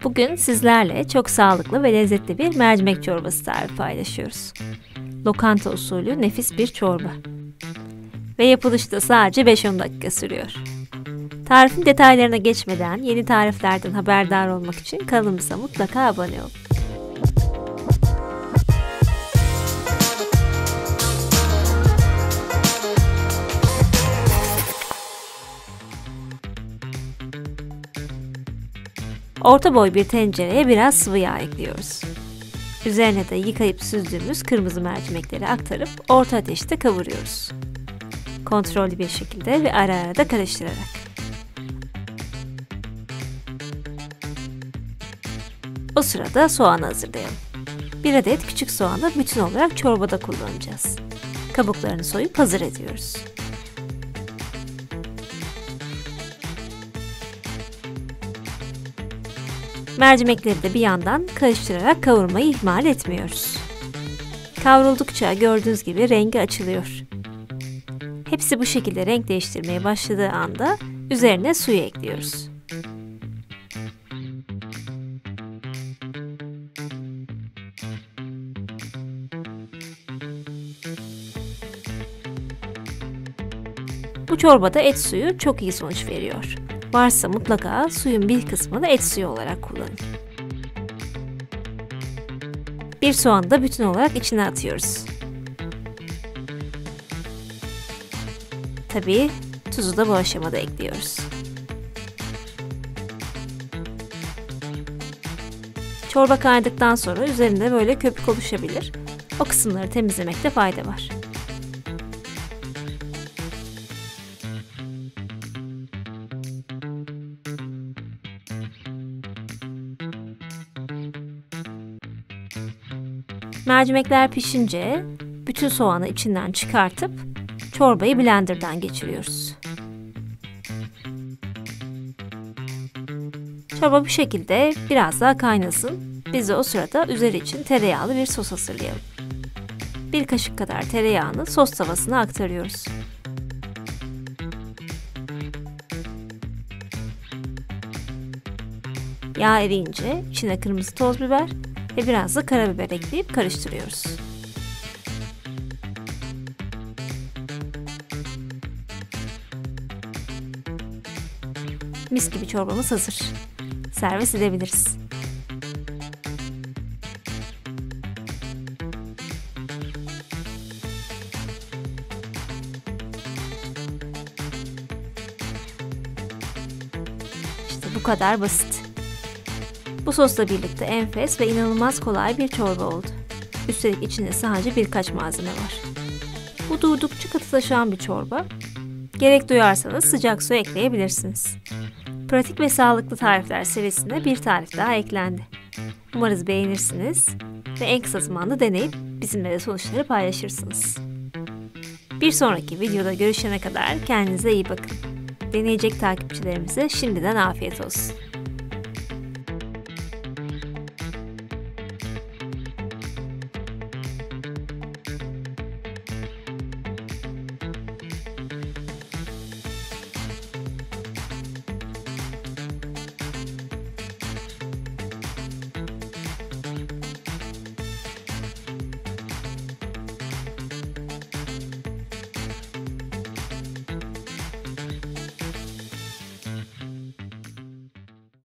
Bugün sizlerle çok sağlıklı ve lezzetli bir mercimek çorbası tarifi paylaşıyoruz. Lokanta usulü nefis bir çorba. Ve yapılışı da sadece 5-10 dakika sürüyor. Tarifin detaylarına geçmeden yeni tariflerden haberdar olmak için kanalımıza mutlaka abone olun. Orta boy bir tencereye biraz sıvı yağ ekliyoruz. Üzerine de yıkayıp süzdüğümüz kırmızı mercimekleri aktarıp orta ateşte kavuruyoruz. Kontrollü bir şekilde ve ara ara da karıştırarak. O sırada soğanı hazırlayalım. 1 adet küçük soğanı bütün olarak çorbada kullanacağız. Kabuklarını soyup hazır ediyoruz. Mercimekleri de bir yandan karıştırarak kavurmayı ihmal etmiyoruz. Kavruldukça gördüğünüz gibi rengi açılıyor. Hepsi bu şekilde renk değiştirmeye başladığı anda üzerine suyu ekliyoruz. Bu çorbada et suyu çok iyi sonuç veriyor. Varsa mutlaka suyun bir kısmını et suyu olarak kullanın. Bir soğanı da bütün olarak içine atıyoruz. Tabii tuzu da bu aşamada ekliyoruz. Çorba kaynadıktan sonra üzerinde böyle köpük oluşabilir. O kısımları temizlemekte fayda var. Mercimekler pişince bütün soğanı içinden çıkartıp çorbayı blenderdan geçiriyoruz. Çorba bu şekilde biraz daha kaynasın. Biz de o sırada üzeri için tereyağlı bir sos hazırlayalım. 1 kaşık kadar tereyağını sos tavasına aktarıyoruz. Yağ eriyince içine kırmızı toz biber ve biraz da karabiber ekleyip karıştırıyoruz. Mis gibi çorbamız hazır. Servis edebiliriz. İşte bu kadar basit. Bu sosla birlikte enfes ve inanılmaz kolay bir çorba oldu. Üstelik içinde sadece birkaç malzeme var. Bu durdukça katılaşan bir çorba. Gerek duyarsanız sıcak su ekleyebilirsiniz. Pratik ve sağlıklı tarifler serisine bir tarif daha eklendi. Umarız beğenirsiniz ve en kısa zamanda deneyip bizimle de sonuçları paylaşırsınız. Bir sonraki videoda görüşene kadar kendinize iyi bakın. Deneyecek takipçilerimize şimdiden afiyet olsun.